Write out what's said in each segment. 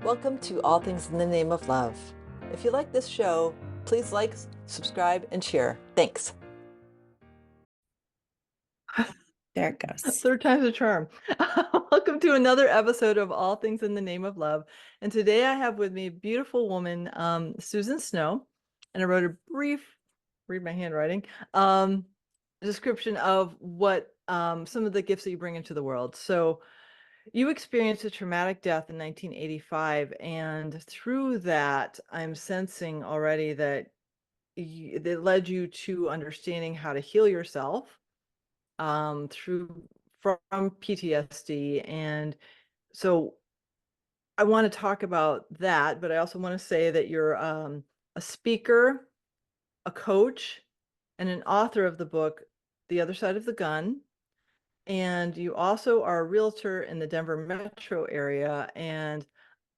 Welcome to All Things in the Name of Love. If you like this show, please like, subscribe, and share. Thanks. There it goes. Third time's a charm. Welcome to another episode of All Things in the Name of Love. And today I have with me a beautiful woman, Susan Snow, and I wrote a brief, read my handwriting, description of what some of the gifts that you bring into the world. So you experienced a traumatic death in 1985, and through that, I'm sensing already that that led you to understanding how to heal yourself through from PTSD. And so I want to talk about that, but I also want to say that you're a speaker, a coach, and an author of the book, The Other Side of the Gun. And you also are a realtor in the Denver metro area. And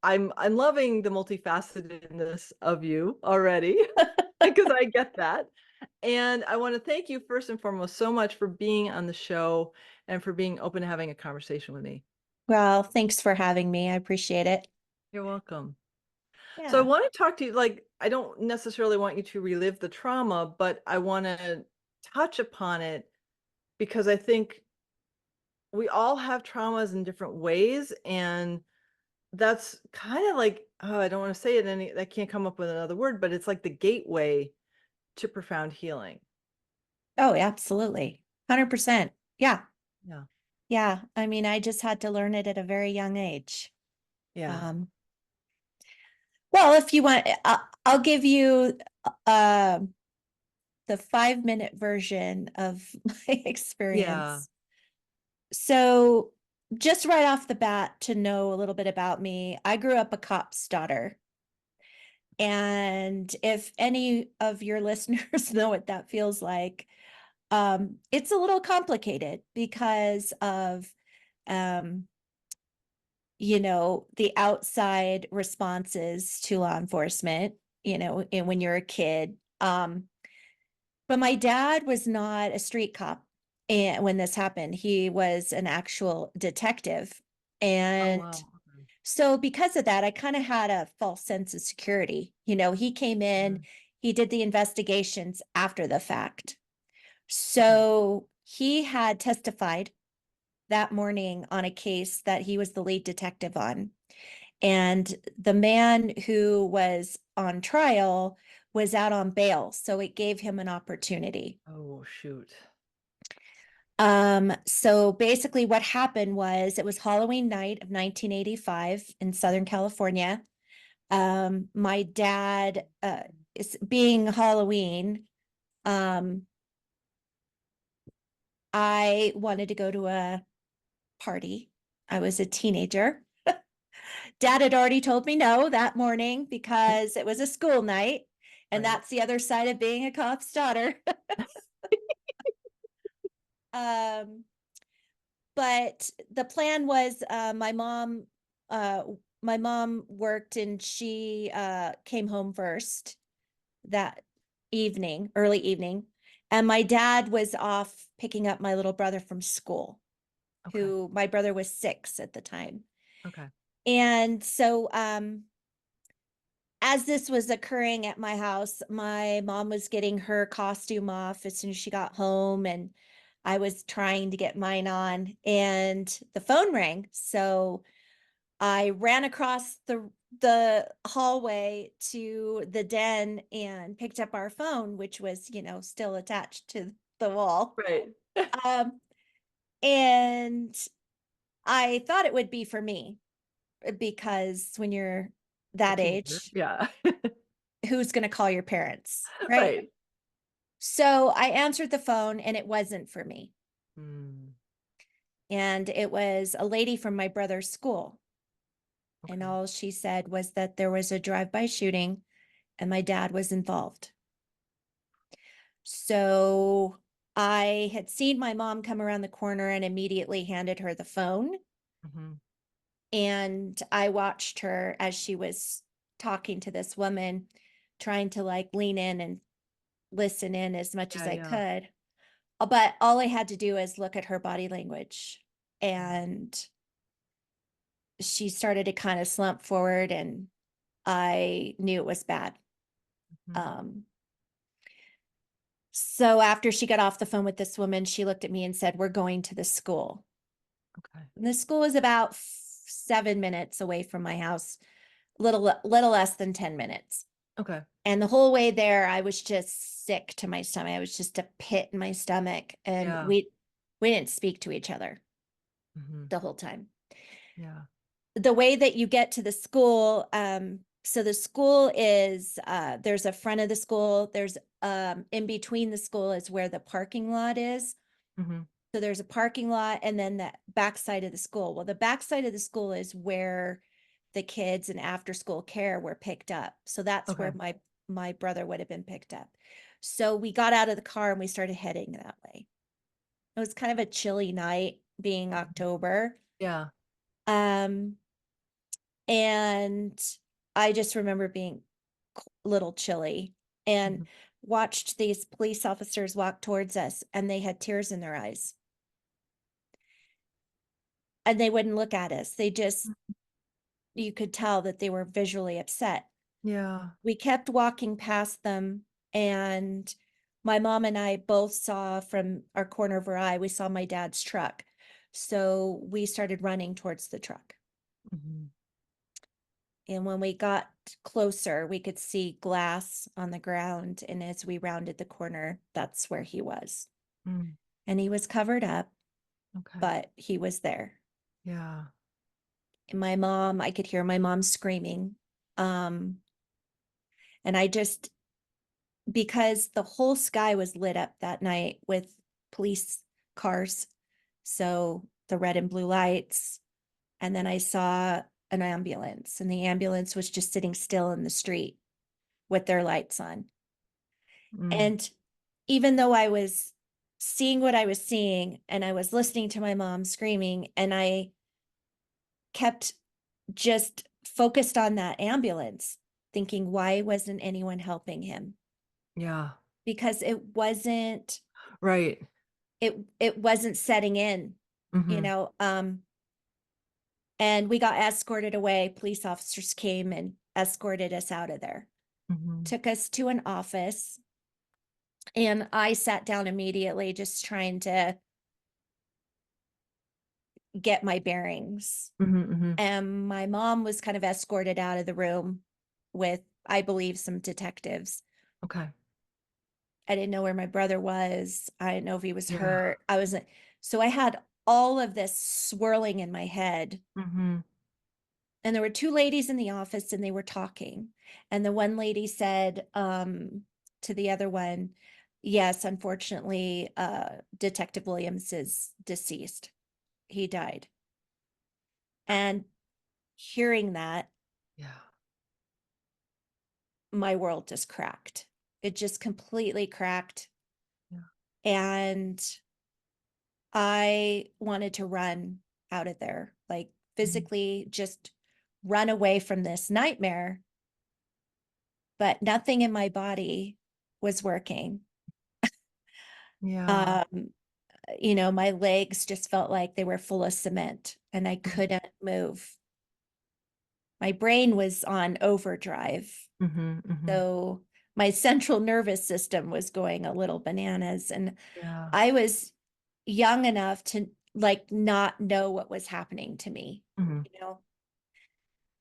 I'm loving the multifacetedness of you already because I get that. And I want to thank you first and foremost so much for being on the show and for being open to having a conversation with me. Well, thanks for having me. I appreciate it. You're welcome. So I Yeah. want to talk to you, like, I don't necessarily want you to relive the trauma, but I want to touch upon it because I think we all have traumas in different ways. And that's kind of like, oh, I don't want to say it any, I can't come up with another word, but it's like the gateway to profound healing. Oh, absolutely. 100%. Yeah. Yeah. Yeah. I mean, I just had to learn it at a very young age. Yeah. Um, well, if you want, I'll give you uh, the 5-minute version of my Yeah. experience. So, just right off the bat, to know a little bit about me, I grew up a cop's daughter. And if any of your listeners know what that feels like, it's a little complicated because of, um, the outside responses to law enforcement, and when you're a kid. But my dad was not a street cop. And when this happened, he was an actual detective. Oh, And wow. Okay. so because of that, I kind of had a false sense of security. He came in, Mhm. he did the investigations after the fact. Okay. So he had testified that morning on a case that he was the lead detective on. And the man who was on trial was out on bail. So it gave him an opportunity. Oh, shoot. So basically what happened was it was Halloween night of 1985 in Southern California. My dad, is being Halloween, um, I wanted to go to a party. I was a teenager. Dad had already told me no that morning because it was a school night. And Right. that's the other side of being a cop's daughter. um, but the plan was uh, my mom worked and she came home first that evening, early evening. And my dad was off picking up my little brother from school, Okay. who my brother was 6 at the time. Okay. And so as this was occurring at my house, my mom was getting her costume off as soon as she got home, and I was trying to get mine on, and the phone rang. So I ran across the hallway to the den and picked up our phone, which was, still attached to the wall. Right. Um, and I thought it would be for me because when you're A that teenager. age, Yeah. who's going to call your parents, right? Right. So I answered the phone and it wasn't for me. Mm, And it was a lady from my brother's school. And okay. all she said was that there was a drive-by shooting and my dad was involved. So I had seen my mom come around the corner and immediately handed her the phone. Hmm. And I watched her as she was talking to this woman, trying to like lean in and listen in as much as Yeah. I Yeah. could. But all I had to do is look at her body language. Mm. And she started to kind of slump forward, and I knew it was bad. Mhm. Um, so after she got off the phone with this woman, she looked at me and said, "We're going to the school." Okay. And the school is about 7 minutes away from my house, little less than 10 minutes. Okay. And the whole way there, I was just sick to my stomach. I was just a pit in my stomach, and Yeah. we didn't speak to each other Mhm. the whole time. Yeah. The way that you get to the school, so the school is there's a front of the school, there's in between the school is where the parking lot is. Mhm. So there's a parking lot and then the backside of the school. Well, the backside of the school is where the kids and after school care were picked up. So that's where Okay. my brother would have been picked up. So we got out of the car and we started heading that way. It was kind of a chilly night, being Mhm. October. Yeah. Um, and I just remember being a little chilly, and Mhm. watched these police officers walk towards us, and they had tears in their eyes, and they wouldn't look at us. They just, you could tell that they were visually upset. Yeah. We kept walking past them, and my mom and I both saw from our corner of our eye, we saw my dad's truck. So we started running towards the truck. Mhm. And when we got closer, we could see glass on the ground. And as we rounded the corner, that's where he was. Mm. And he was covered up, Okay. but he was there. Yeah. And my mom, I could hear my mom screaming. Um, and I just, because the whole sky was lit up that night with police cars. So the red and blue lights. And then I saw an ambulance, and the ambulance was just sitting still in the street with their lights on. Mm. And even though I was seeing what I was seeing and I was listening to my mom screaming, and I kept just focused on that ambulance, thinking, why wasn't anyone helping him? Yeah. Because Right. it wasn't setting in, you Mhm. know. And we got escorted away. Police officers came and escorted us out of there, Mhm. took us to an office, and I sat down immediately, just trying to get my bearings. Mhm. Mhm. And my mom was kind of escorted out of the room with, I believe, some detectives. Okay. I didn't know where my brother was. I didn't know if he was Yeah. hurt. I wasn't. So I had all of this swirling in my head. Mhm. And there were two ladies in the office, and they were talking. And the one lady said to the other one, yes, unfortunately, Detective Williams is deceased. He died. And hearing that, Yeah. my world just cracked. It just completely cracked. Yeah. And I wanted to run out of there, like Mhm. physically just run away from this nightmare, but nothing in my body was working. Yeah. Um, my legs just felt like they were full of cement and I Mhm. couldn't move. My brain was on overdrive. Mhm. Mhm. So my central nervous system was going a little bananas. And Yeah. I was young enough to like not know what was happening to me, Mhm. you know.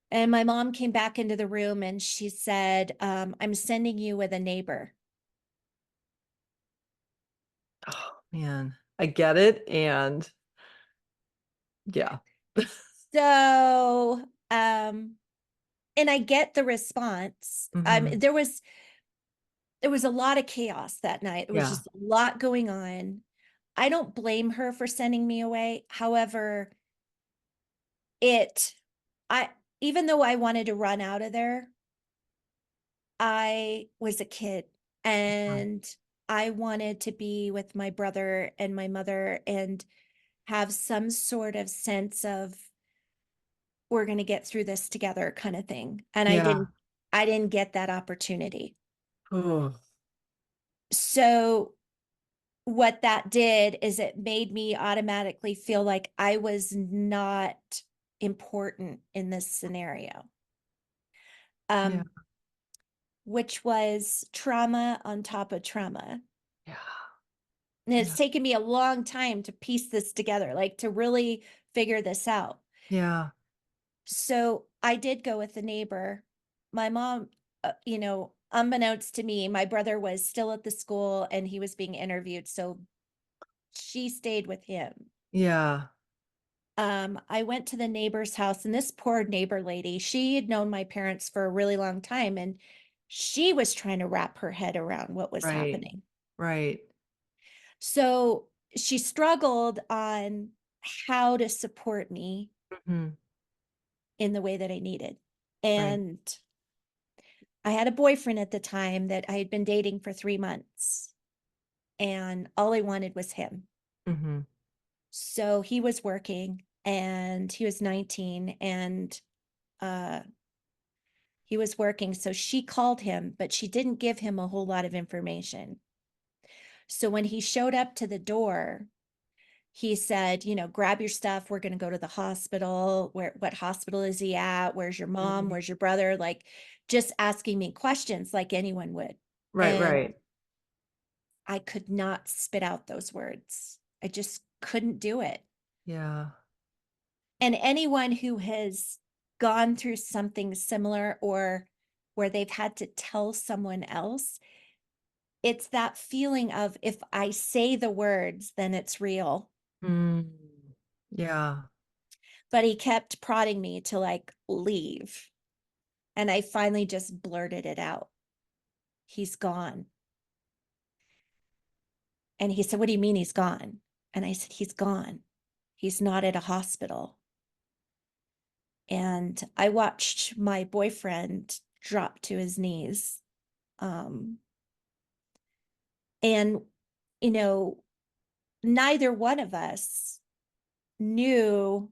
And my mom came back into the room and she said, I'm sending you with a neighbor. Oh, man. I get it, and yeah. So, and I get the response. Mhm. There was a lot of chaos that night. There was Yeah. just a lot going on. I don't blame her for sending me away. However, it, I, even though I wanted to run out of there, I was a kid Right. and I wanted to be with my brother and my mother and have some sort of sense of we're going to get through this together kind of thing. And Yeah. I didn't get that opportunity. Oh. So what that did is it made me automatically feel like I was not important in this scenario, Yeah. um, which was trauma on top of trauma. Yeah. And it's Yeah. taken me a long time to piece this together, like to really figure this out. Yeah. So I did go with the neighbor. My mom, unbeknownst to me, my brother was still at the school and he was being interviewed. So she stayed with him. Yeah. I went to the neighbor's house, and this poor neighbor lady, she had known my parents for a really long time, and she was trying to wrap her head around what was Right. happening. Right. So she struggled on how to support me Mhm. in the way that I needed. Right. And I had a boyfriend at the time that I had been dating for 3 months, and all I wanted was him. Mhm. So he was working and he was 19, and uh he was working. So she called him, but she didn't give him a whole lot of information. So when he showed up to the door, he said, grab your stuff. We're going to go to the hospital. What hospital is he at? Where's your mom? Mhm. Where's your brother? Like just asking me questions like anyone would. Right, And right. I could not spit out those words. I just couldn't do it. Yeah. And anyone who has gone through something similar or where they've had to tell someone else, it's that feeling of if I say the words, then it's real. Mm. Yeah. But he kept prodding me to like leave. And I finally just blurted it out. He's gone. And he said, "What do you mean he's gone?" And I said, "He's gone. He's not at a hospital." And I watched my boyfriend drop to his knees. Um, and, you know, neither one of us knew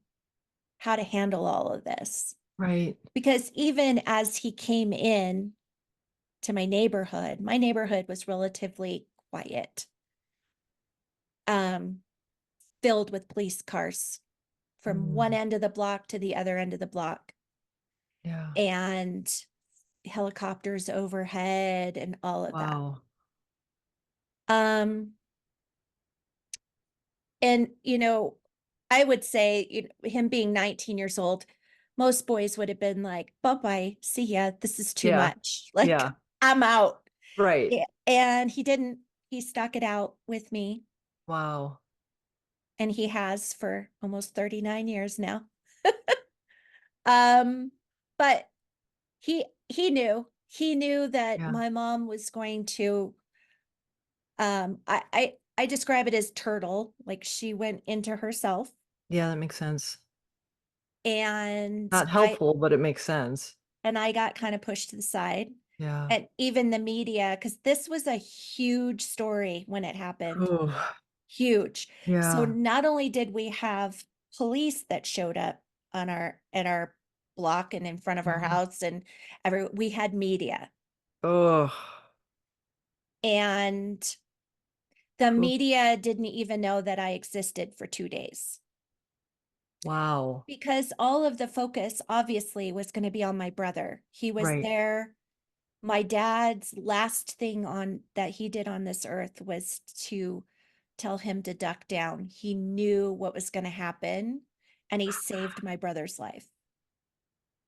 how to handle all of this. Right. Because even as he came in to my neighborhood was relatively quiet, um, filled with police cars from one Mm. end of the block to the other end of the block, Yeah. and helicopters overhead and all of that. Wow. Um, and I would say him being 19 years old, most boys would have been like, "Bye bye, see ya. This is too Yeah. much. Like, Yeah. I'm out." Right. Yeah, and he didn't. He stuck it out with me, Wow. and he has for almost 39 years now. Um, but he knew that Yeah. my mom was going to I describe it as turtle, like she went into herself, Yeah, that makes sense. and Not I helpful, but it makes sense. and I got kind of pushed to the side. Yeah. And even the media, because this was a huge story when it happened. Ooh. Huge. So Yeah. not only did we have police that showed up at our block and in front of our Mhm. house, and we had media. Ugh. And the Oof. media didn't even know that I existed for 2 days, Wow. because all of the focus obviously was going to be on my brother. He was Right. there. My dad's last thing on that he did on this earth was to tell him to duck down. He knew what was going to happen, and he saved my brother's life.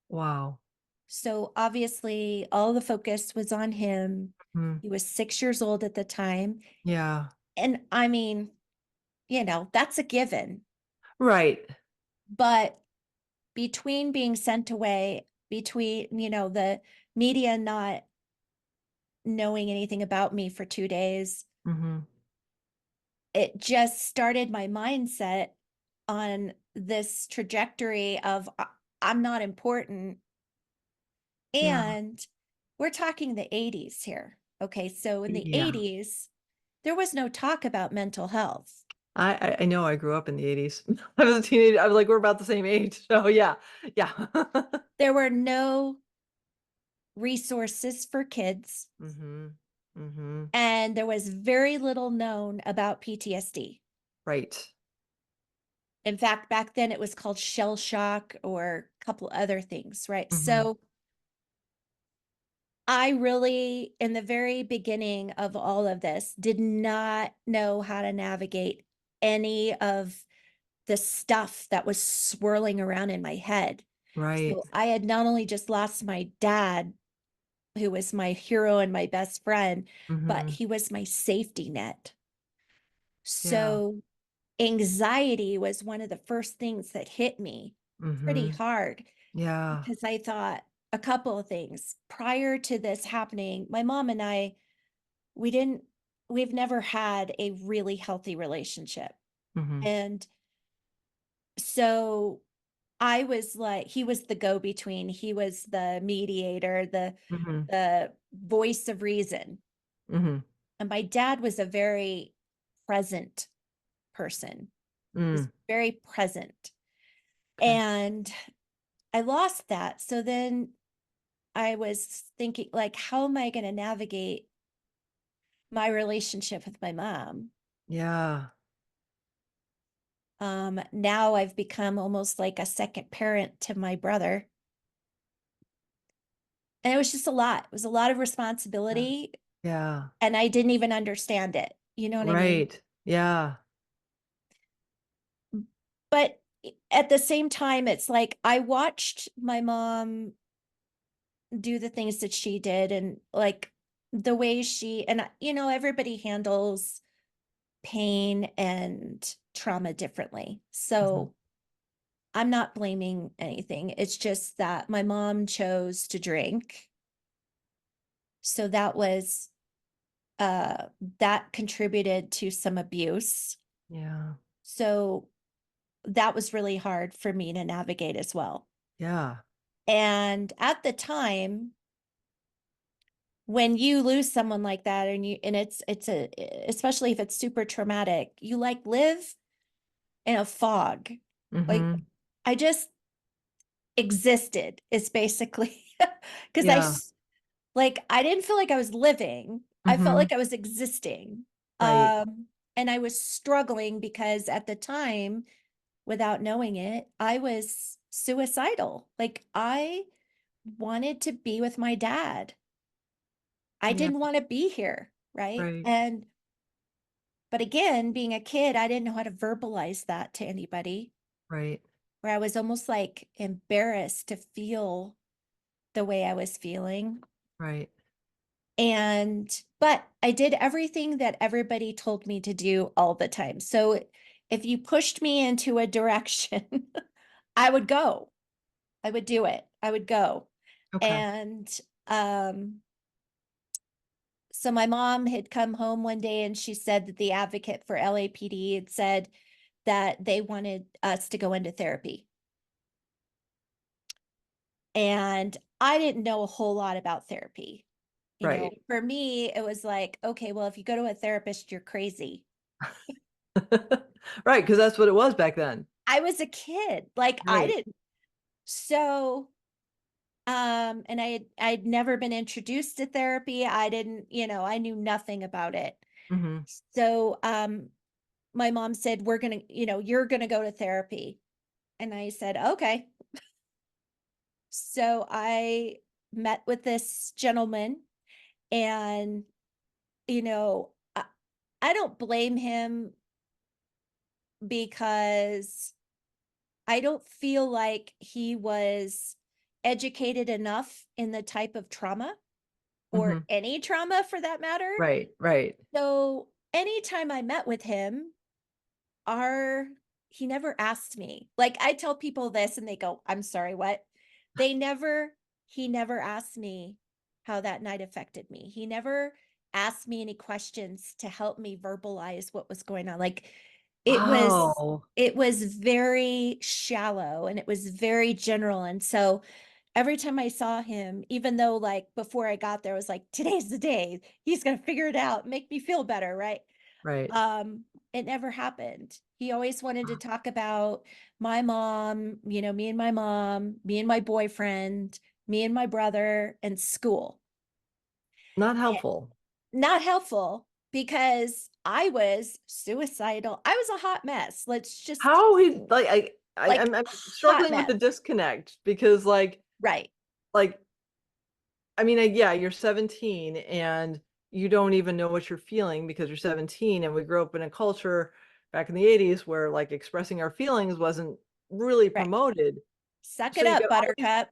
Wow. So obviously all the focus was on him. Mm. He was 6 years old at the time. Yeah. And I mean, that's a given. Right. But between being sent away, between, the media not knowing anything about me for 2 days, Mhm. it just started my mindset on this trajectory of I'm not important. Yeah. And we're talking the 80s here. Okay. So in the Yeah. 80s, there was no talk about mental health. I know I grew up in the '80s. I was a teenager. I was like, we're about the same age. So yeah. Yeah. There were no resources for kids, Mhm. Mhm. and there was very little known about PTSD. Right. In fact, back then it was called shell shock or a couple other things, right? Mhm. So I really, in the very beginning of all of this, did not know how to navigate any of the stuff that was swirling around in my head. Right. So I had not only just lost my dad, who was my hero and my best friend, but Mhm. he was my safety net. Yeah. So anxiety was one of the first things that hit me pretty Mhm. hard Yeah. because I thought a couple of things. Prior to this happening, my mom and I, we didn't, we've never had a really healthy relationship. Mhm. And so I was like, he was the go-between, he was the mediator, Mhm. the voice of reason. Mhm. And my dad was a very present person. Was Mm. very present. Okay. And I lost that. So then I was thinking, like, how am I going to navigate my relationship with my mom? Yeah. Now I've become almost like a second parent to my brother. And it was just a lot. It was a lot of Yeah. responsibility. Yeah. And I didn't even understand it. You know what I mean? Right. Yeah. But at the same time, it's like I watched my mom do the things that she did and like the way she, and everybody handles pain and trauma differently. Mhm. So I'm not blaming anything. It's just that my mom chose to drink. So uh that contributed to some abuse. Yeah. So that was really hard for me to navigate as well. Yeah. And at the time, when you lose someone like that and it's a especially if it's super traumatic, you like live in a fog. Like Mhm. I just existed is basically because Yeah. like I didn't feel like I was living. I felt Mhm. like I was existing. Right. And I was struggling because at the time, without knowing it, I was suicidal. Like I wanted to be with my dad. I Yeah. didn't want to be here, right? Right. And but again, being a kid, I didn't know how to verbalize that to anybody, Right. where I was almost like embarrassed to feel the way I was feeling. Right. But I did everything that everybody told me to do all the time. So if you pushed me into a direction, I would go. I would do it. I would go. Okay. And um, so my mom had come home one day and she said that the advocate for LAPD had said that they wanted us to go into therapy. And I didn't know a whole lot about therapy. Right. For me, it was like, okay, well, if you go to a therapist, you're crazy. Right, because that's what it was back then. I was a kid. Like I Right. didn't. So, and I'd never been introduced to therapy. I didn't, I knew nothing about it. Mhm. So, my mom said, we're gonna, you're gonna go to therapy. And I said, okay. So I met with this gentleman and, you know, I, I don't blame him because I don't feel like he was educated enough in the type of trauma or Mhm. any trauma for that matter. Right. Right. So anytime I met with him, our he never asked me. Like I tell people this and they go, "I'm sorry, what?" They never he never asked me how that night affected me. He never asked me any questions to help me verbalize what was going on. Like it was Wow. it was very shallow and it was very general. And so every time I saw him, even though like before I got there, I was like, today's the day. He's gonna figure it out, make me feel better, right? Right. Um, it never happened. He always wanted to talk about my mom, me and my mom, me and my boyfriend, me and my brother, and school. Not Eh, helpful. Not helpful. because I was suicidal. I was a hot mess. Let's just How he like like I'm hot struggling with mess. the disconnect because Right. like I mean, yeah, you're 17 and you don't even know what you're feeling because you're 17, and we grew up in a culture back in the 80s where like expressing our feelings wasn't really Right. promoted. Suck So it you up, get all these buttercup.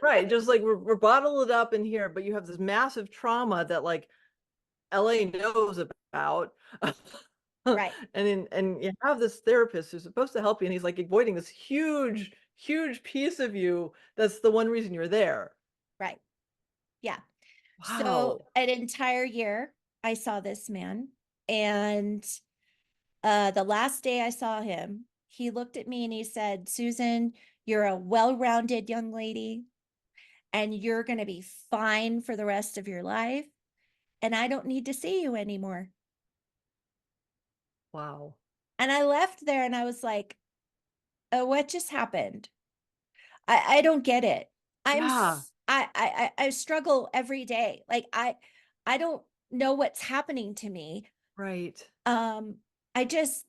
right, just like we're bottle it up in here, but you have this massive trauma that like LA knows about. Right. And you have this therapist who's supposed to help you, and he's like avoiding this huge, huge piece of you that's the one reason you're there. Right. Yeah. So Wow. an entire year I saw this man, and the last day I saw him, he looked at me and he said, "Susan, you're a well-rounded young lady and you're going to be fine for the rest of your life. And I don't need to see you anymore." Wow. And I left there and I was like, "Oh, what just happened? I don't get it. Yeah, I struggle every day. Like I don't know what's happening to me. right. Um, I just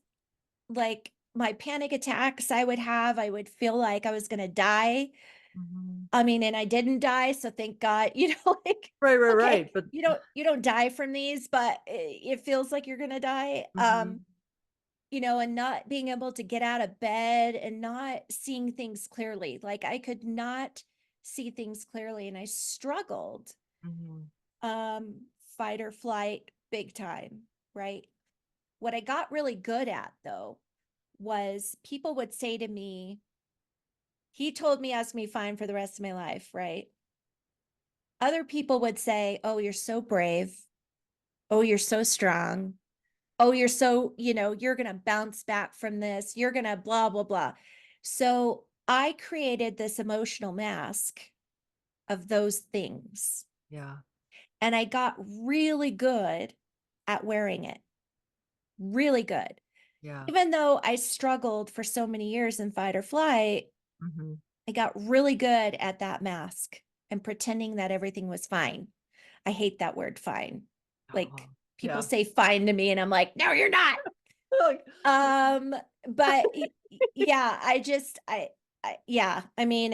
like my panic attacks I would feel like I was gonna die. Mhm. I mean, and I didn't die, so thank God, like, Right, right, okay, right, but you don't die from these, but it feels like you're gonna die. mhm, And not being able to get out of bed and not seeing things clearly. Like I could not see things clearly and I struggled. mhm, Um, Fight or flight big time, right? What I got really good at though was people would say to me, he told me I was gonna be fine for the rest of my life, right? Other people would say, "Oh, you're so brave. Oh, you're so strong. Oh, you're so, you're going to bounce back from this. You're going to blah, blah, blah." So I created this emotional mask of those things. yeah, And I got really good at wearing it, really good. yeah, Even though I struggled for so many years in fight or flight, mhm. I got really good at that mask and pretending that everything was fine. I hate that word fine. Like Oh, people yeah. say fine to me and I'm like, "No, you're not." Like Um, but yeah, yeah, I mean,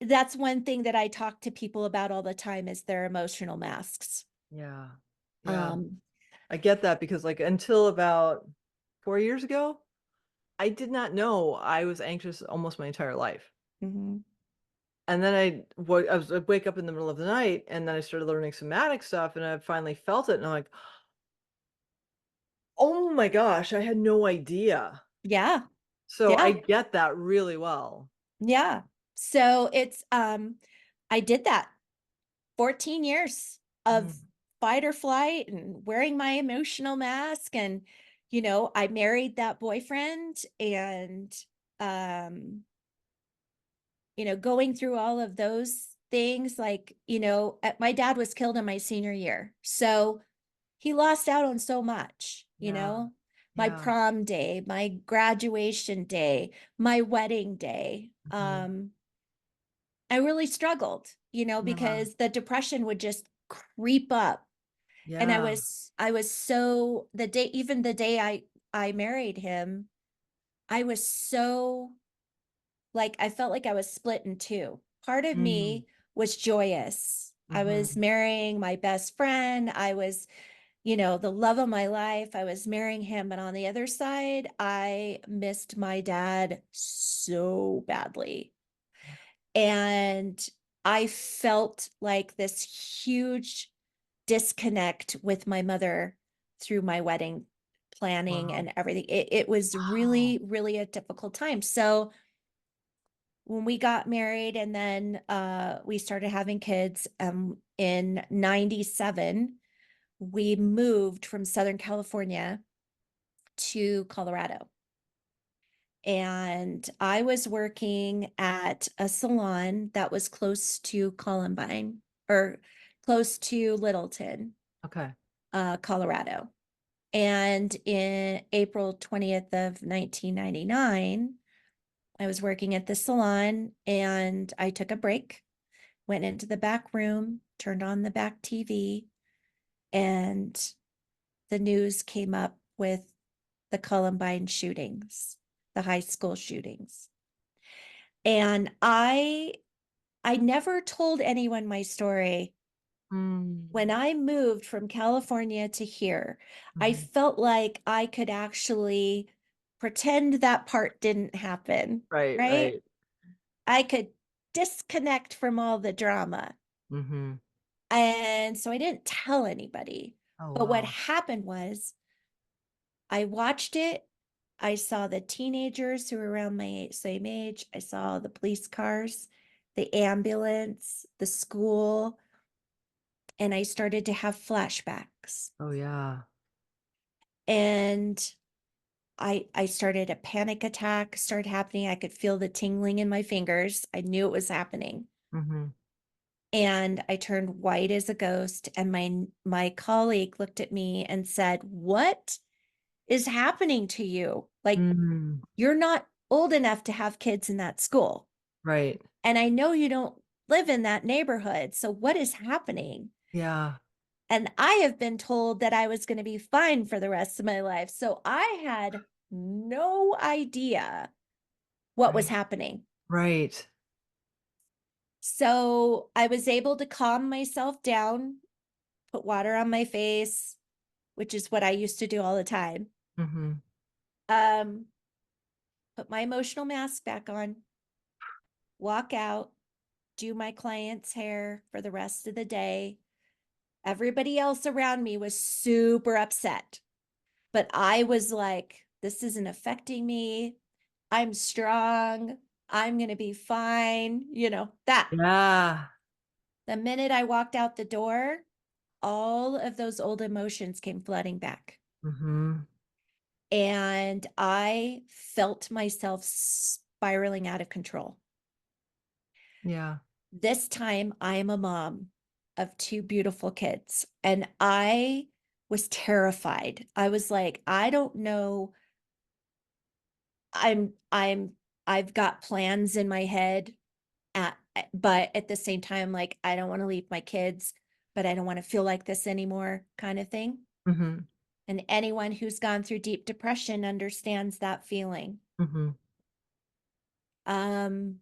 that's one thing that I talk to people about all the time is their emotional masks. yeah, yeah. Um, I get that because, like, until about 4 years ago, I did not know I was anxious almost my entire life. mhm. And then I'd wake up in the middle of the night, and then I started learning somatic stuff, and I finally felt it, and I'm like, "Oh my gosh, I had no idea." Yeah, So I yeah, get that really well. yeah. So I did that 14 years of Mm, fight or flight and wearing my emotional mask. And, I married that boyfriend and, um, going through all of those things, like, my dad was killed in my senior year. So he lost out on so much, yeah, my yeah, prom day, my graduation day, my wedding day. mhm, I really struggled, yeah, because the depression would just creep up. And I yeah, was I was so even the day I married him, I was so like I felt like I was split in two. Part of mm, me was joyous. I was mhm, marrying my best friend. I was, the love of my life. I was marrying him. But on the other side, I missed my dad so badly. yeah, And I felt like this huge disconnect with my mother through my wedding planning wow, and everything. It was wow, really, really a difficult time. So when we got married and then we started having kids in 97, we moved from Southern California to Colorado. And I was working at a salon that was close to Columbine or close to Littleton, okay, Colorado. And in April 20th of 1999, I was working at the salon and I took a break, went into the back room, turned on the back TV, and the news came up with the Columbine shootings, the high school shootings. And I never told anyone my story. When Mm. I moved from California to here, I Mhm. felt like I could actually pretend that part didn't happen, Right, right? right. I could disconnect from all the drama. Mhm. And so I didn't tell anybody. Oh, But what wow. happened was I watched it. I saw the teenagers who were around my same age. I saw the police cars, the ambulance, the school, and I started to have flashbacks. Oh, yeah. And I started a panic attack started happening. I could feel the tingling in my fingers. I knew it was happening. Mhm. And I turned white as a ghost. And my colleague looked at me and said, "What is happening to you? Like, Mm. you're not old enough to have kids in that school. Right. And I know you don't live in that neighborhood. So what is happening?" Yeah. And I have been told that I was going to be fine for the rest of my life. So I had no idea what was Right. happening. Right. So I was able to calm myself down, put water on my face, which is what I used to do all the time. Mhm. Um, put my emotional mask back on, walk out, do my client's hair for the rest of the day. Everybody else around me was super upset, but I was like, this isn't affecting me. I'm strong. I'm going to be fine. That. Yeah. The minute I walked out the door, all of those old emotions came flooding back. Mhm. And I felt myself spiraling out of control. Yeah. This time, I am a mom of two beautiful kids, and I was terrified. I was like, I don't know. I've got plans in my head but at the same time, like, I don't want to leave my kids, but I don't want to feel like this anymore, kind of thing. Mhm. And anyone who's gone through deep depression understands that feeling. Mhm. um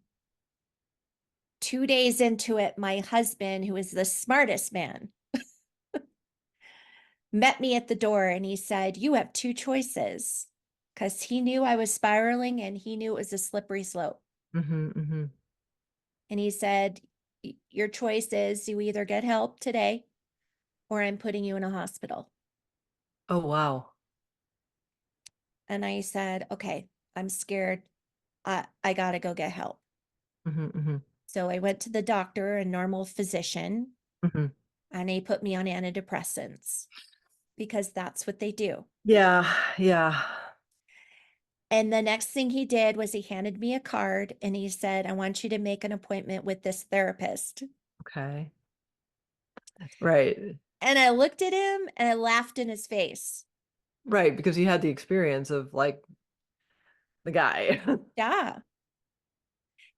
2 days into it, my husband, who is the smartest man, met me at the door and he said, "You have two choices," because he knew I was spiraling and he knew it was a slippery slope. Mhm. Mhm. And he said, "Your choice is you either get help today or I'm putting you in a hospital." Oh, wow. And I said, "Okay, I'm scared. I got to go get help." Mhm. Mhm. So I went to the doctor, a normal physician, Mhm. and he put me on antidepressants because that's what they do. Yeah. Yeah. And the next thing he did was he handed me a card and he said, "I want you to make an appointment with this therapist." Okay. Right. And I looked at him and I laughed in his face. Right, because you had the experience of, like, the guy. Yeah.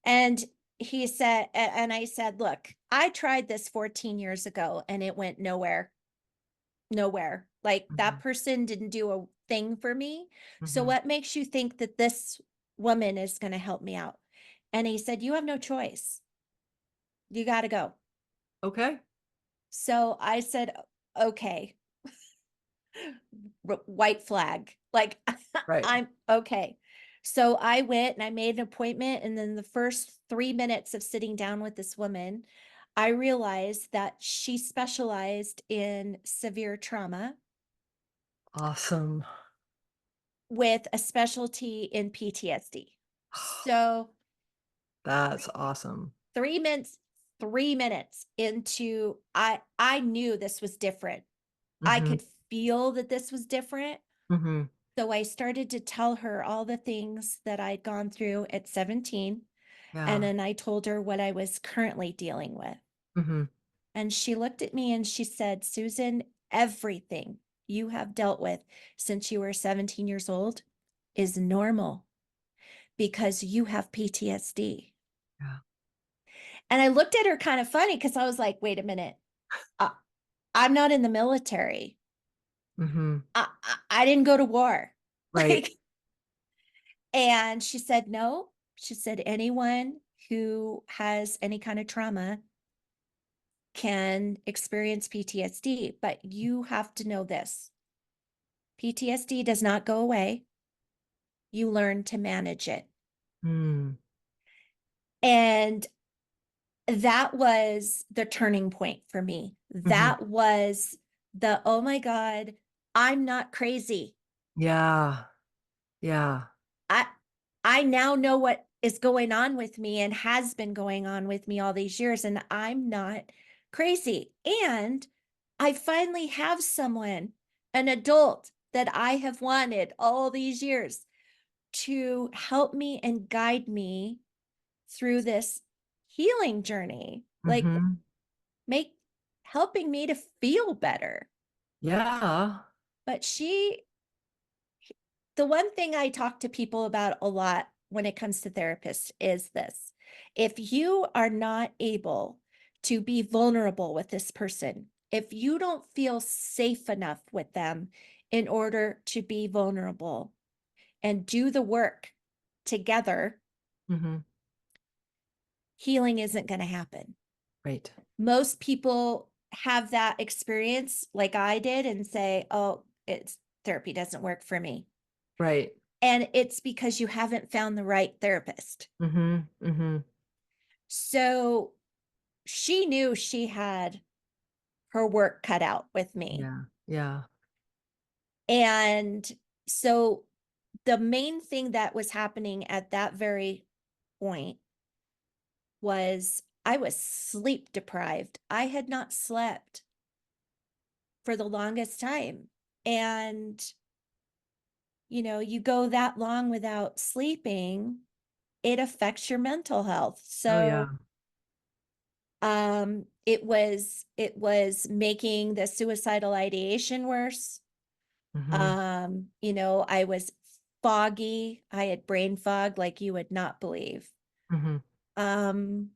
And he said, and I said, "Look, I tried this 14 years ago and it went nowhere, nowhere. Like, that Mhm. person didn't do a thing for me. So Mhm. what makes you think that this woman is going to help me out?" And he said, "You have no choice. You got to go." Okay. So I said, "Okay." White flag. Like, Right. I'm okay. So I went and I made an appointment. And then the first 3 minutes of sitting down with this woman, I realized that she specialized in severe trauma Awesome. with a specialty in PTSD. So That's awesome. 3 minutes, 3 minutes into, I knew this was different. I Mhm. could feel that this was different. Mhm. So I started to tell her all the things that I'd gone through at 17. And Yeah. then I told her what I was currently dealing with. Mhm. And she looked at me and she said, "Susan, everything you have dealt with since you were 17 years old is normal because you have PTSD." Yeah. And I looked at her kind of funny because I was like, wait a minute. I'm not in the military. Mm-hmm. I didn't go to war. Right. Like, and she said, no, she said, anyone who has any kind of trauma can experience PTSD, but you have to know this. PTSD does not go away. You learn to manage it. Mm. And that was the turning point for me. Mm-hmm. That was the, oh my God, I'm not crazy. Yeah. Yeah. I I now know what is going on with me and has been going on with me all these years, and I'm not crazy. And I finally have someone, an adult that I have wanted all these years to help me and guide me through this healing journey, like Mm-hmm. make helping me to feel better. Yeah. But the one thing I talk to people about a lot when it comes to therapists is this. If you are not able to be vulnerable with this person, if you don't feel safe enough with them in order to be vulnerable and do the work together, Mm-hmm. healing isn't going to happen. Right. Most people have that experience like I did and say, oh, it's therapy doesn't work for me. Right. And it's because you haven't found the right therapist. Mm-hmm. Mm-hmm. So she knew she had her work cut out with me. Yeah. Yeah. And so the main thing that was happening at that very point was I was sleep deprived. I had not slept for the longest time. And, you go that long without sleeping, it affects your mental health. Oh yeah. So it was making the suicidal ideation worse. Mm-hmm. I was foggy. I had brain fog like you would not believe. Mm-hmm. um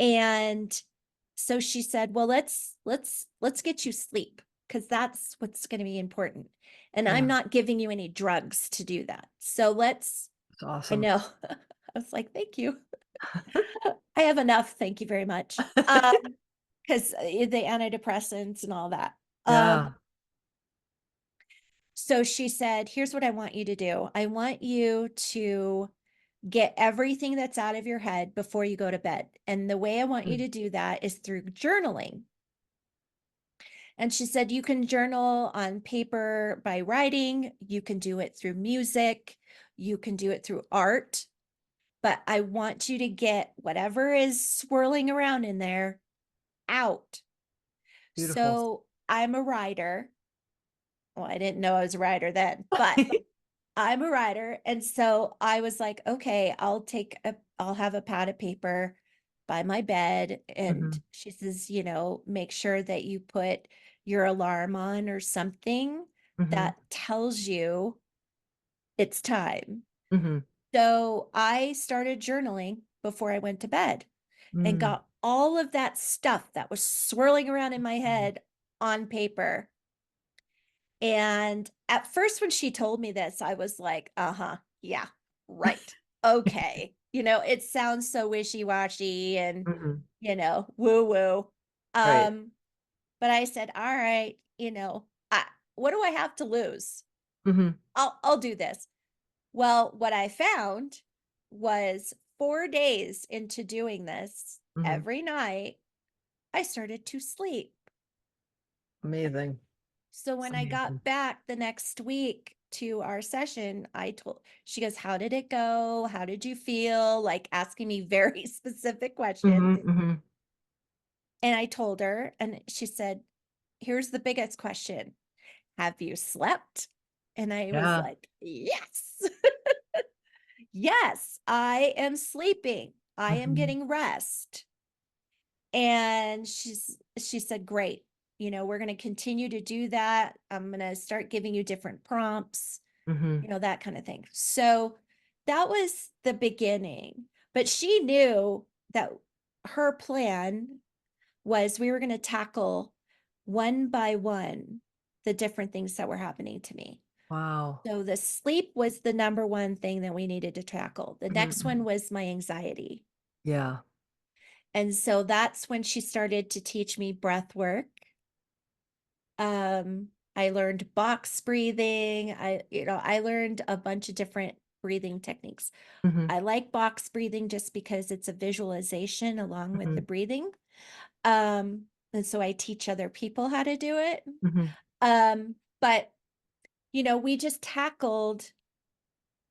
and so she said, well, let's get you sleep, because that's what's going to be important, and I'm Yeah. not giving you any drugs to do that, so let's. It's I awesome. know. I was like, thank you. I have enough, thank you very much. Because the antidepressants and all that. Yeah. So she said, here's what I want you to do. I want you to get everything that's out of your head before you go to bed. And the way I want you Mm. to do that is through journaling. And she said, you can journal on paper by writing, you can do it through music, you can do it through art, but I want you to get whatever is swirling around in there out. Beautiful. So I'm a writer. Well, I didn't know I was a writer then, but I'm a writer. And so I was like, okay, I'll have a pad of paper by my bed. And Mm-hmm. she says, make sure that you put your alarm on or something Mm-hmm. that tells you it's time. Mm-hmm. So I started journaling before I went to bed and Mm. got all of that stuff that was swirling around in my head on paper. And at first, when she told me this, I was like, uh-huh, yeah, right. Okay. It sounds so wishy-washy and, Mm-hmm. woo-woo. Right. Um, but I said, all right, what do I have to lose? Mm-hmm. I'll do this. Well, what I found was 4 days into doing this Mm-hmm. every night, I started to sleep. Amazing. So It's when I amazing. got back the next week to our session, she goes, how did it go? How did you feel? Like asking me very specific questions. Mm-hmm. Mm-hmm. And I told her, and she said, here's the biggest question. Have you slept? And I was Yeah. like, yes, yes, I am sleeping. I am Mm-hmm. getting rest. And she said, great. We're going to continue to do that. I'm going to start giving you different prompts, Mm-hmm. that kind of thing. So that was the beginning. But she knew that her plan was we were going to tackle one by one the different things that were happening to me. Wow. So the sleep was the number one thing that we needed to tackle. The next one Mhm. was my anxiety. Yeah. And so that's when she started to teach me breath work. I learned box breathing. I learned a bunch of different breathing techniques. Mhm. I like box breathing just because it's a visualization along with the Mhm. breathing. And so I teach other people how to do it. Mhm. But we just tackled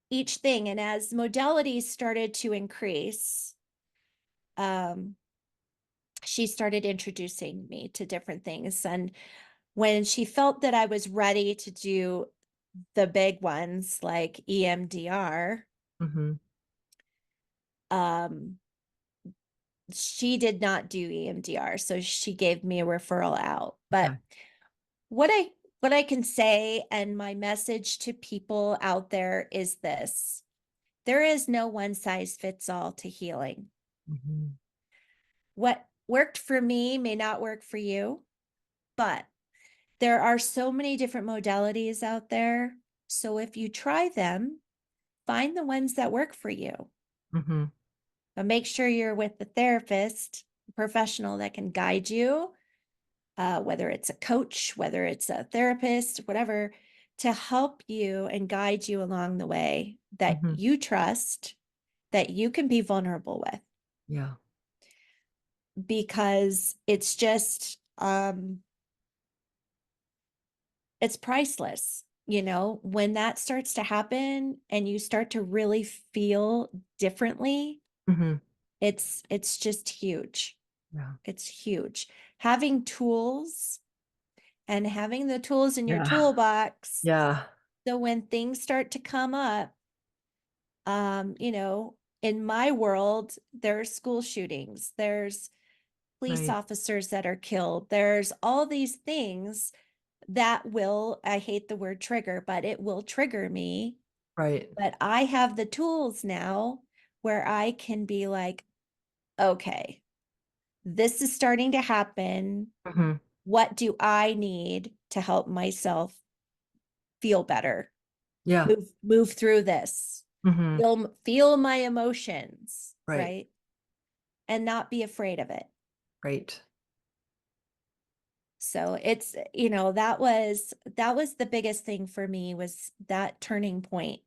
each thing. And as modalities started to increase, um, she started introducing me to different things. And when she felt that I was ready to do the big ones like EMDR, Mhm. um, she did not do EMDR. So she gave me a referral out. But Okay. what I what I can say and my message to people out there is this. There is no one size fits all to healing. Mhm. What worked for me may not work for you, but there are so many different modalities out there. So if you try them, find the ones that work for you. Mhm. But make sure you're with the therapist, a professional that can guide you, whether it's a coach, whether it's a therapist, whatever, to help you and guide you along the way that Mhm. you trust, that you can be vulnerable with, Yeah. because it's just it's priceless. When that starts to happen and you start to really feel differently, Mhm. it's just huge. Yeah. It's huge. Having tools and having the tools in your Yeah. toolbox, Yeah. so when things start to come up, in my world, there's school shootings, there's police Right. officers that are killed, there's all these things that will, I hate the word trigger, but it will trigger me. Right. But I have the tools now where I can be like, okay, this is starting to happen. Mhm. What do I need to help myself feel better? Yeah. Move through this. Mhm. Feel my emotions, Right. right? And not be afraid of it. Right. So that was the biggest thing for me, was that turning point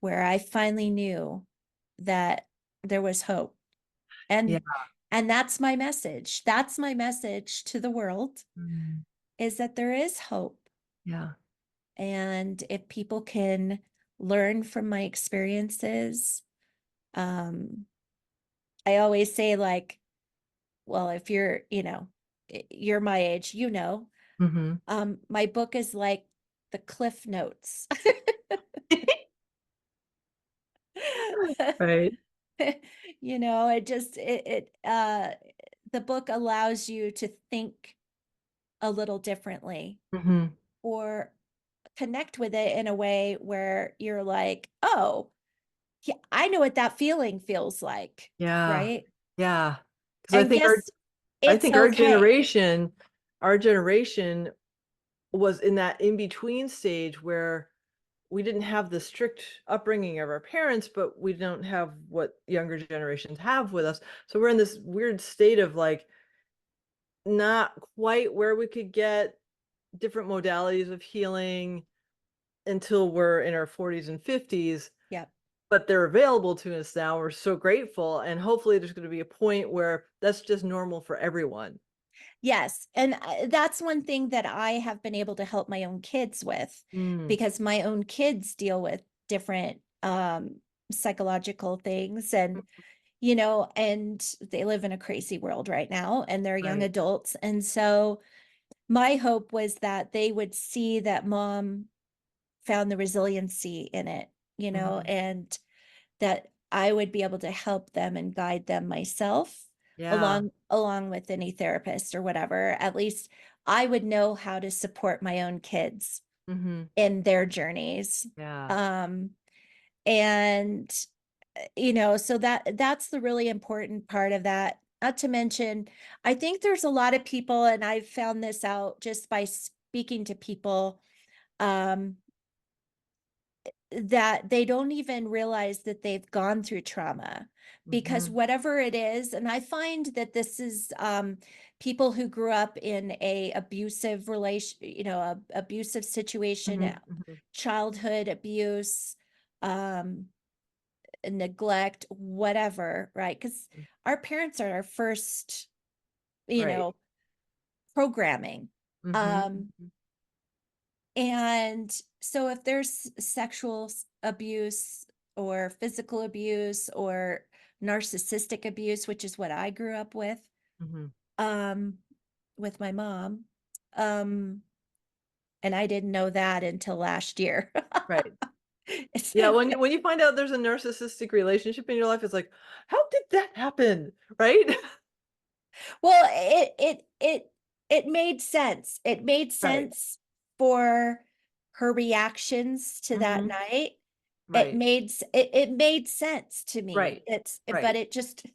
where I finally knew that there was hope. Yeah. And that's my message. That's my message to the world, Mm. is that there is hope. Yeah. And if people can learn from my experiences, um, I always say, like, well, if you're my age, Mhm. my book is like the Cliff Notes. Right. The book allows you to think a little differently, Mhm. or connect with it in a way where you're like, oh, yeah, I know what that feeling feels like, Yeah. right? Yeah. Because And yes, I it's think okay. our generation was in that in between stage where we didn't have the strict upbringing of our parents, but we don't have what younger generations have with us. So we're in this weird state of like not quite where we could get different modalities of healing until we're in our 40s and 50s, Yep. but they're available to us now. We're so grateful. And hopefully there's going to be a point where that's just normal for everyone. Yes. And that's one thing that I have been able to help my own kids with, Mm, because my own kids deal with different psychological things, and they live in a crazy world right now, and they're young right. adults. And so my hope was that they would see that mom found the resiliency in it, Mhm. and that I would be able to help them and guide them myself, Yeah. along with any therapist or whatever. At least I would know how to support my own kids Hmm. in their journeys. Yeah. Um, and so that's the really important part of that. not to mention, I think there's a lot of people, and I've found this out just by speaking to people, um, that they don't even realize that they've gone through trauma because Mhm, whatever it is, and I find that this is people who grew up in a abusive relation, abusive situation, mhm, mhm, childhood abuse, um, neglect, whatever, right? Because mm. our parents are our first, you Right. know, programming. Mhm, Um, mhm, and so if there's sexual abuse or physical abuse or narcissistic abuse, which is what I grew up mhm. um, with my mom, um, and I didn't know that until last year. Right. It's Yeah, when you find out there's a narcissistic relationship in your life, it's like, "How did that happen?" Right? well, it made sense. It made Right. sense for her reactions to that Mhm. night. Right. It made sense to me. Right. But Right. it just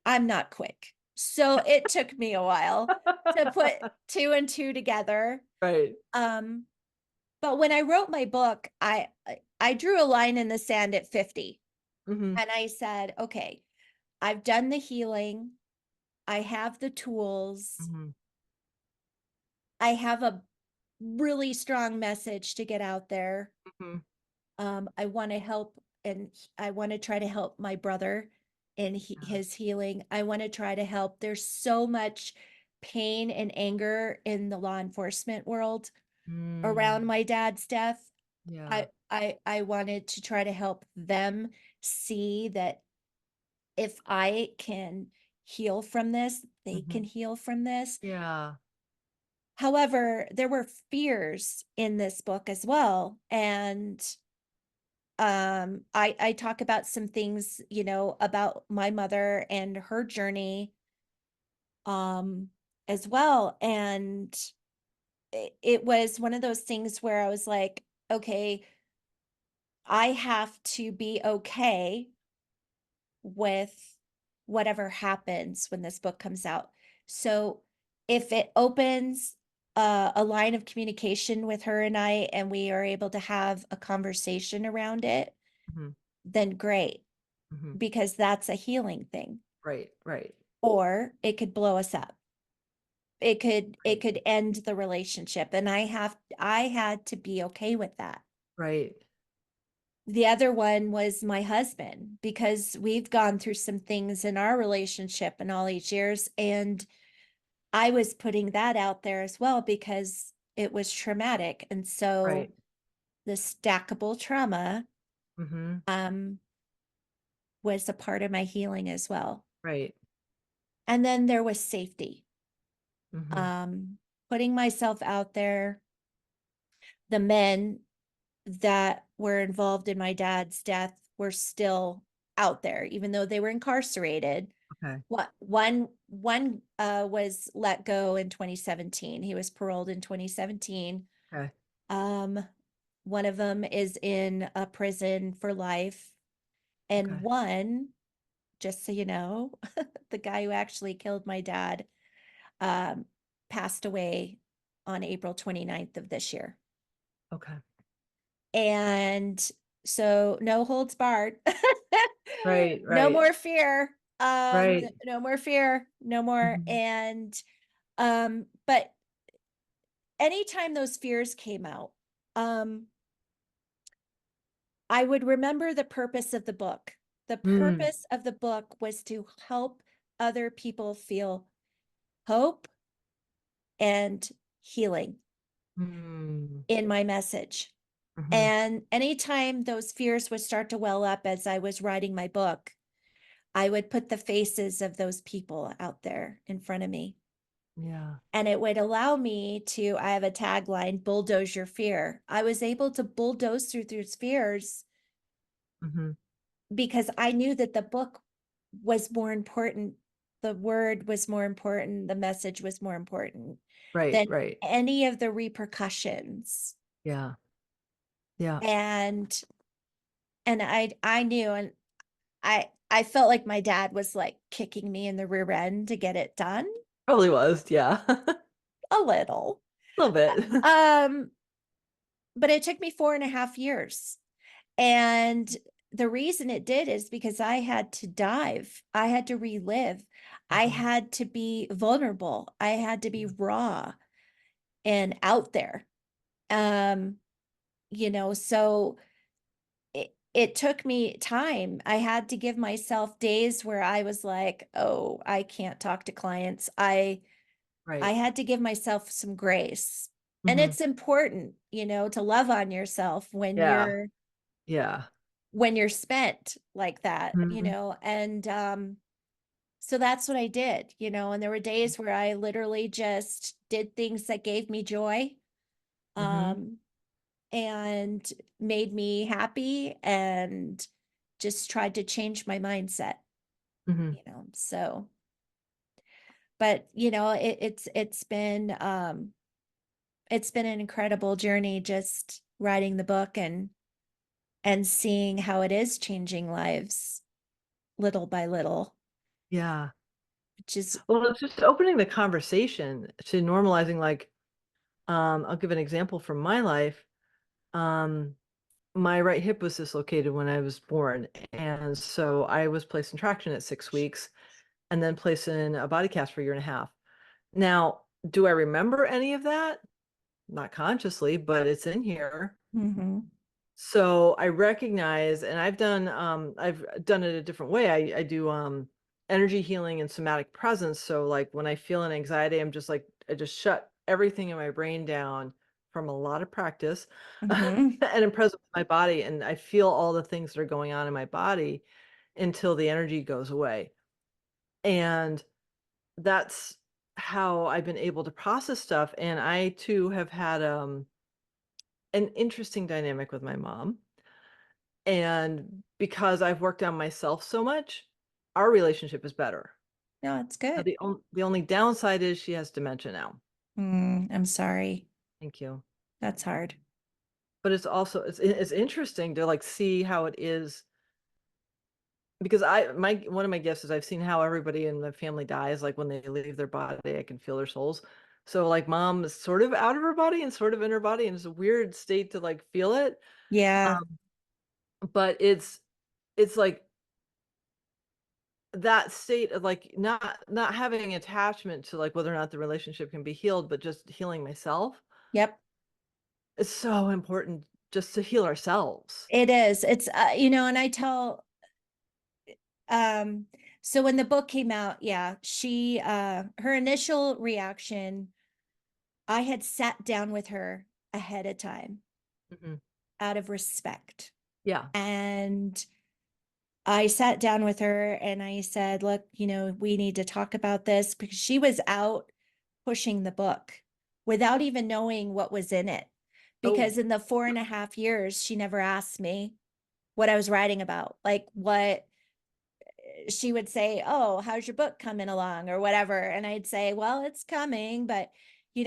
I'm not quick. So it took me a while to put 2 and 2 together. Right. Um, but when I wrote my book, I drew a line in the sand at 50, Mhm, and I said, "Okay, I've done the healing. I have the tools. mhm, I have a really strong message to get out there. mhm. I want to help, and I want to try to help my brother in Yeah. his healing. I want to try to help. There's so much pain and anger in the law enforcement world around Mm. my dad's death. Yeah. I wanted to try to help them see that if I can heal from this, they can Mhm. heal from this. Yeah. However, there were fears in this book as well, and I talk about some things, about my mother and her journey um as well, and it was one of those things where I was like, okay, I have to be okay with whatever happens when this book comes out. So if it opens a line of communication with her and I, and we are able to have a conversation around it, Mhm, then great, mhm. because that's a healing thing. Right, right, Or it could blow us up. It right, could end the relationship. And I had to be okay with that. right. The other one was my husband, because we've gone through some things in our relationship in all these years. And I was putting that out there as well because it was traumatic. And so Right. the stackable trauma Mhm. um, was a part of my healing as well. Right. And then there was safety, Mhm. um, putting myself out there. The men that were involved in my dad's death were still out there, even though they were incarcerated. Okay. One was let go in 2017. He was paroled in 2017. Okay. Um, one of them is in a prison for life, and Okay. one, just so you know, the guy who actually killed my dad, um, passed away on April 29th of this year. Okay. And so no holds barred. Right, No right, more fear. right. No more fear, no more. Mhm, And but anytime those fears came out, um, I would remember the purpose of the book. The mm, purpose of the book was to help other people feel hope and healing mm, in my message. mhm. And anytime those fears would start to well up as I was writing my book, I would put the faces of those people out there in front of me. Yeah. And it would allow me to, I have a tagline, bulldoze your fear. I was able to bulldoze through those fears Mhm. because I knew that the book was more important. The word was more important. The message was more important Right, than right. any of the repercussions. Yeah. Yeah. And I knew, and I felt like my dad was like kicking me in the rear end to get it done Probably was, yeah. A a little. little bit. Um, but it took me 4.5 years. And the reason it did is because I had to dive, I had to relive, I Mhm. had to be vulnerable, I had to be Yeah. raw and out there. Um, so it took me time. I had to give myself days where I was like, oh, I can't talk to clients. I Right. had to give myself some grace. And Hmm. it's important, to love on yourself when Yeah. you're Yeah. spent like that, Hmm. and so that's what I did, and there were days where I literally just did things that gave me joy, Hmm. um and made me happy, and just tried to change my mindset, Hmm. so but it's been an incredible journey, just writing the book and seeing how it is changing lives little by little, Yeah. which is Well, it's just opening the conversation to normalizing, like, I'll give an example from my life. Um, my right hip was dislocated when I was born, and so I was placed in traction at 6 weeks and then placed in a body cast for a year and a half. Now, do I remember any of that? Not consciously, but it's in here. Mhm. So I recognize, and I've done it a different way. I do energy healing and somatic presence. So like when I feel an anxiety, I just shut everything in my brain down from a lot of practice and Mhm. I'm present with my body and I feel all the things that are going on in my body until the energy goes away. And that's how I've been able to process stuff. And I too have had an interesting dynamic with my mom. And because I've worked on myself so much, our relationship is better. No, it's Now, good. the only downside is she has dementia now. I'm sorry. Thank you. That's hard. But it's also it's interesting to like see how it is because I my one of my gifts is I've seen how everybody in the family dies. Like when they leave their body, I can feel their souls. So like mom is sort of out of her body and sort of in her body, and it's a weird state to like feel it. Yeah. Um, but it's like that state of, like, not having attachment to, like, whether or not the relationship can be healed, but just healing myself Yep. is so important just to heal ourselves. It is. It's and I tell um so when the book came out, yeah, she her initial reaction, I had sat down with her ahead of time Mhm. out of respect. Yeah. And I sat down with her and I said, look, we need to talk about this, because she was out pushing the book without even knowing what was in it. Oh, Because in the 4.5 years, she never asked me what I was writing about. Like, what she would say, oh, how's your book coming along or whatever. And I'd say, well, it's coming, but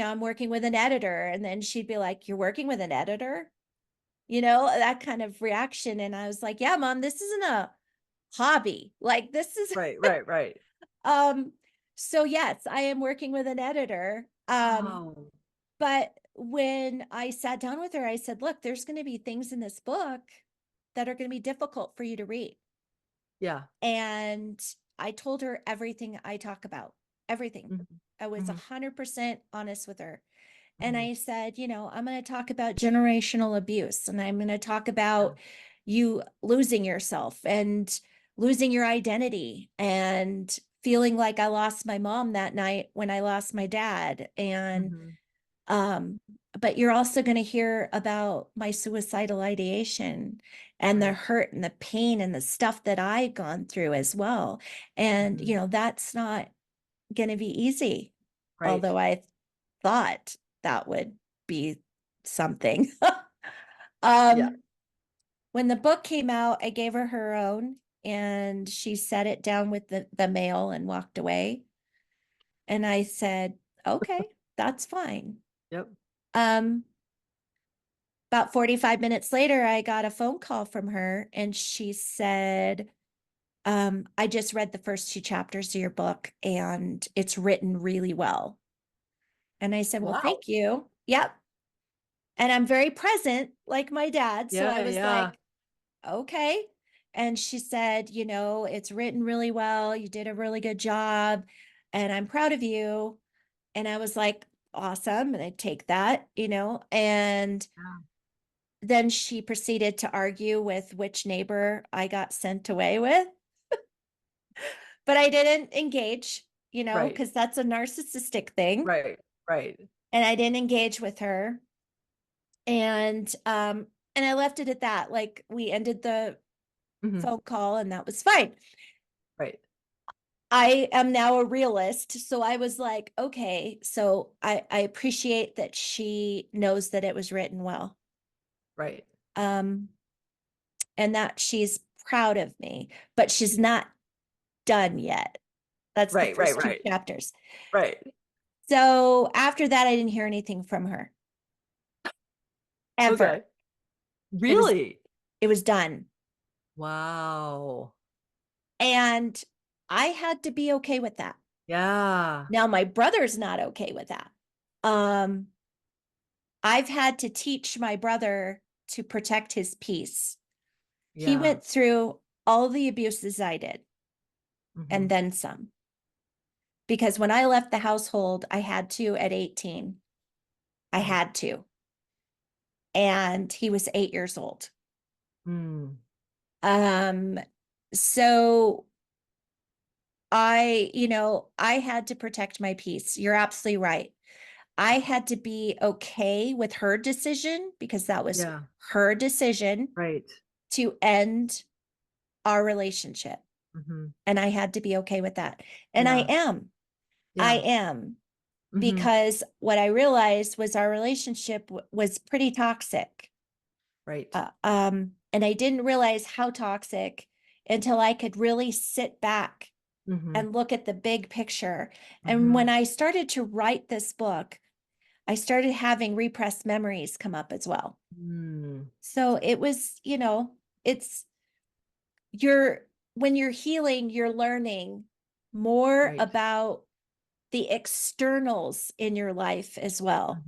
I'm working with an editor. And then she'd be like, you're working with an editor? That kind of reaction. And I was like, yeah, mom, this isn't a hobby. Like, this is right, right, right. um so yes, I am working with an editor. Wow. But when I sat down with her, I said, look, there's going to be things in this book that are going to be difficult for you to read. Yeah. And I told her everything I talk about, everything. Mhm. I was Mhm. 100% honest with her. And Mhm. I said, I'm going to talk about generational abuse, and I'm going to talk Yeah. about you losing yourself and losing your identity and feeling like I lost my mom that night when I lost my dad. And, Mhm. um, but you're also going to hear about my suicidal ideation and the Right. hurt and the pain and the stuff that I've gone through as well. And, Mhm. that's not going to be easy, Right. although I thought that would be something. Yeah. um, when the book came out, I gave her her own, and she set it down with the mail and walked away. And I said, okay, that's fine. Yep. Um, about 45 minutes later, I got a phone call from her, and she said, I just read the first 2 chapters of your book and it's written really well. And I said, well, Wow. thank you. Yep. And I'm very present, like my dad. So I Yeah, was yeah. like, okay. And she said, it's written really well. You did a really good job. And I'm proud of you. And I was like, awesome. And I take that, and Yeah. then she proceeded to argue with which neighbor I got sent away with. But I didn't engage, Right, because that's a narcissistic thing. right, right. And I didn't engage with her. And I left it at that. Like we ended the Mhm. phone call and that was fine. Right, I am now a realist. So I was like, okay, so I appreciate that she knows that it was written well. right, Um, and that she's proud of me, but she's not done yet. That's the right, right, first two right, chapters. right. So after that, I didn't hear anything from her Okay. ever. It was Really? it was done. Wow. And I had to be okay with that. Yeah, Now my brother's not okay with that. Um, I've had to teach my brother to protect his peace. He yeah. went through all the abuses I did and Mhm. then some. Because when I left the household, I had to at 18. I Right. had to. And he was 8 years old. Mm. Um, so I had to protect my peace. You're absolutely right. I had to be okay with her decision because that was Yeah, her decision right. to end our relationship. Mhm. And I had to be okay with that. And I Yeah, am. I yeah. am. Mhm. Because what I realized was our relationship was pretty toxic. Right. And I didn't realize how toxic until I could really sit back Mhm. and look at the big picture. And when Mhm. I started to write this book, I started having repressed memories come up as well. Mm. So it was, it's you're when you're healing, you're learning more Right. about the externals in your life as well.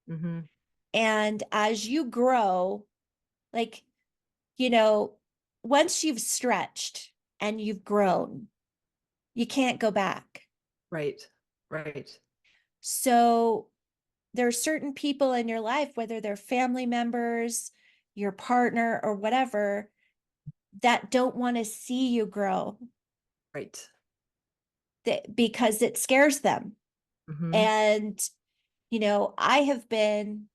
Mhm. Mhm. And as you grow, like, you know, once you've stretched and you've grown, you can't go back. Right. Right. So there are certain people in your life, whether they're family members, your partner, or whatever, that don't want to see you grow Right. because it scares them. Mhm. And, I have been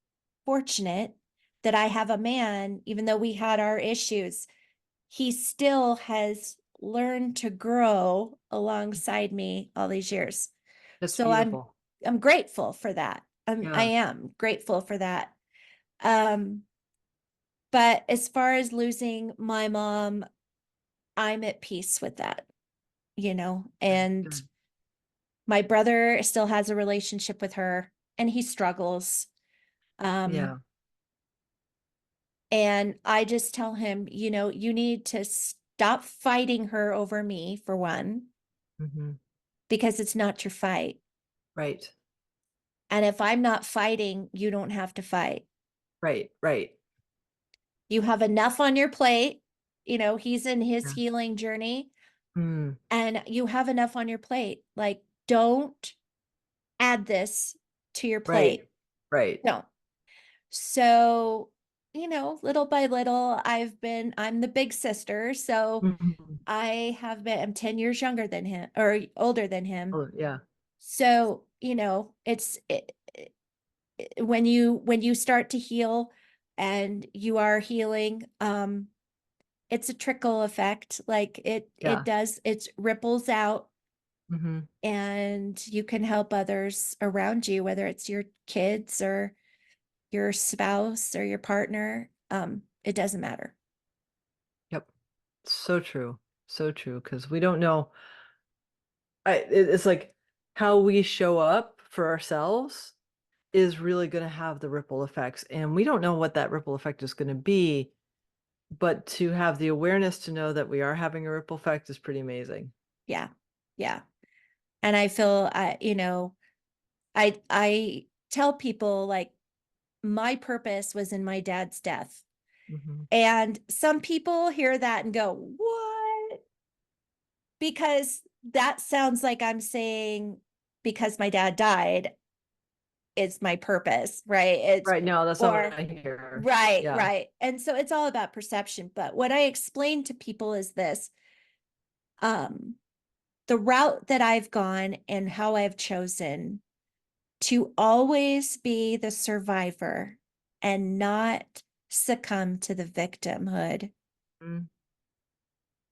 fortunate that I have a man, even though we had our issues, he still has learned to grow alongside me all these years. That's So beautiful. I'm grateful for that. I Yeah. am grateful for that. Um, but as far as losing my mom, I'm at peace with that, Good. and Good. my brother still has a relationship with her and he struggles. Yeah. Um, and I just tell him, you need to stop fighting her over me, for one, Mhm. because it's not your fight. Right. And if I'm not fighting, you don't have to fight. Right. Right. You have enough on your plate. He's in his Yeah. healing journey Mm. and you have enough on your plate. Like, don't add this to your Right. plate. Right. No. So, little by little, I'm the big sister. So Mhm. I'm 10 years younger than him or older than him. Oh, yeah. So, when you start to heal and you are healing, it's a trickle effect. Like it Yeah. does, it ripples out Mhm. and you can help others around you, whether it's your kids or your spouse or your partner. It doesn't matter. Yep. So true. So true. Because we don't know. It's like how we show up for ourselves is really going to have the ripple effects, and we don't know what that ripple effect is going to be but to have the awareness to know that we are having a ripple effect is pretty amazing. Yeah. Yeah. And I feel, I tell people like my purpose was in my dad's death. Mhm. And some people hear that and go, "What?" Because that sounds like I'm saying because my dad died, it's my purpose, right? It's Right, no, that's not what or I hear. right, Yeah. right. And so it's all about perception. But what I explain to people is this, um, the route that I've gone and how I've chosen to always be the survivor and not succumb to the victimhood Mm,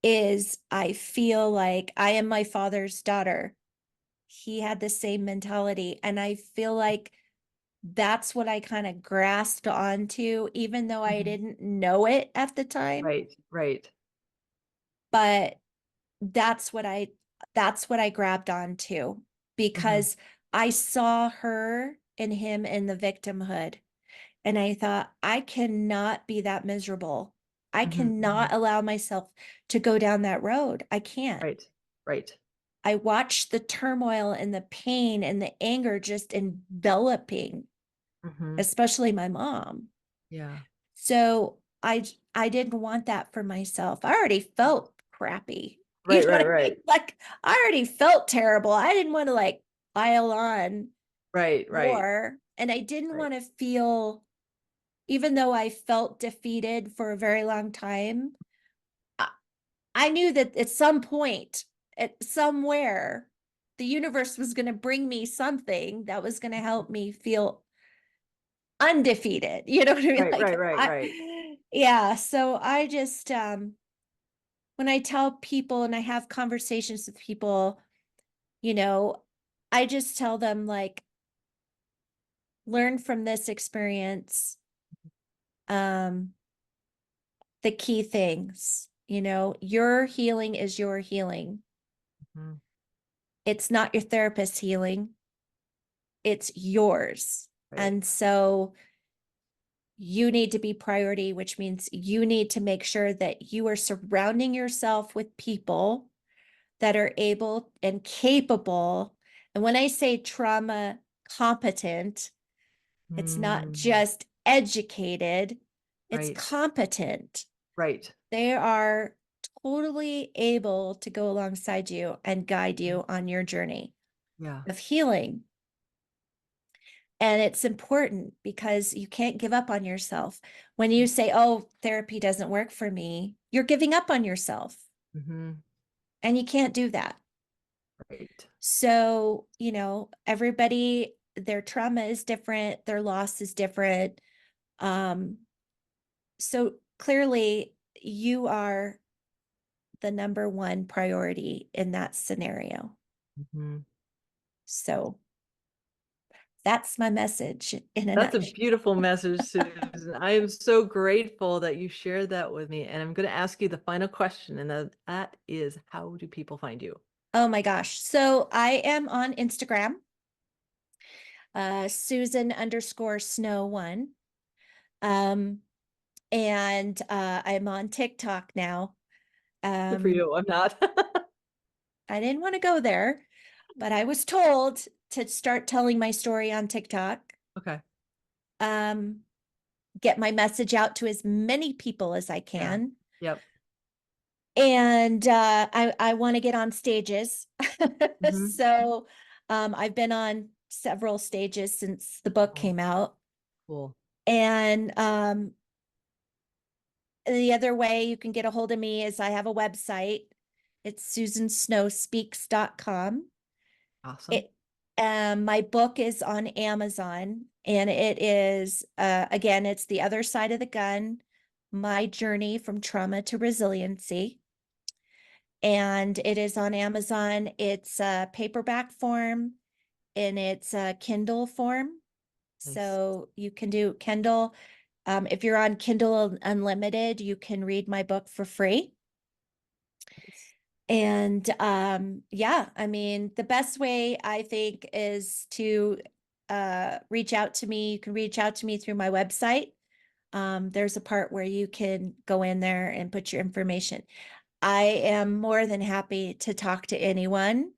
is I feel like I am my father's daughter. He had the same mentality. And I feel like that's what I kind of grasped onto, even though I mhm. didn't know it at the time. Right, right. But that's what I that's what I grabbed onto Mhm, because I saw her and him in the victimhood. And I thought, I cannot be that miserable. I mhm, cannot mhm. allow myself to go down that road. I can't. Right, right. I watched the turmoil and the pain and the anger just enveloping, Mhm. especially my mom. Yeah. So I didn't want that for myself. I already felt crappy. You Right, know what right, I mean? right. Like I already felt terrible. I didn't want to like pile on Right, right, more. And I didn't right. want to feel, even though I felt defeated for a very long time, I, I knew that at some point, at somewhere, the universe was going to bring me something that was going to help me feel undefeated. You know what I mean? Right, right, right, right. Yeah. So I just, when I tell people and I have conversations with people, you know, I just tell them like, learn from this experience. Um, the key things, your healing is your healing. Mhm. It's not your therapist's healing, it's yours. Right. And so you need to be priority, which means you need to make sure that you are surrounding yourself with people that are able and capable. And when I say trauma competent, it's not Mm, just educated, it's right, competent. right. They are totally able to go alongside you and guide Mm, you on your journey yeah. of healing. And it's important because you can't give up on yourself. When you say, oh, therapy doesn't work for me, you're giving up on yourself. Mhm. And you can't do that. Right. So, everybody, their trauma is different, their loss is different. Um, so clearly, you are the number one priority in that scenario. Mhm. So that's my message in a That's a nutshell. beautiful message, Susan. I am so grateful that you shared that with me, and I'm gonna ask you the final question, and that is, how do people find you? Oh my gosh. So I am on Instagram, Susan_Snow 1. Um, and I'm on TikTok now. Good for Um, you, I'm not. I didn't want to go there, but I was told to start telling my story on TikTok. Okay. Um, get my message out to as many people as I Yeah. can. Yep. And I want to get on stages. Mhm. So I've been on several stages since the book Oh, came out. cool. And the other way you can get a hold of me is I have a website. It's susansnowspeaks.com. Awesome. It my book is on Amazon and it is again, it's The Other Side of the Gun, My Journey from Trauma to Resiliency. And it is on Amazon. It's a paperback form and it's a Kindle form. Nice. So you can do Kindle. If you're on Kindle Unlimited, you can read my book for free. Nice. And yeah, I mean, the best way I think is to reach out to me. You can reach out to me through my website. There's a part where you can go in there and put your information. I am more than happy to talk to anyone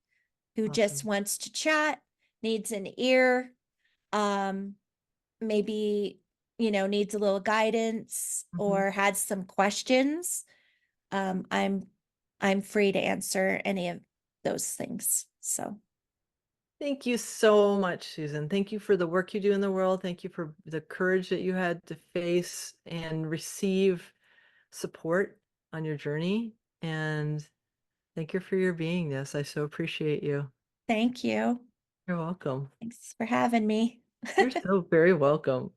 who just Awesome. wants to chat, needs an ear, um, maybe, needs a little guidance Mhm. or has some questions. I'm free to answer any of those things. So Thank you so much, Susan. Thank you for the work you do in the world. Thank you for the courage that you had to face and receive support on your journey. And thank you for your beingness. I so appreciate you. thank you. You're welcome. Thanks for having me. You're so very welcome.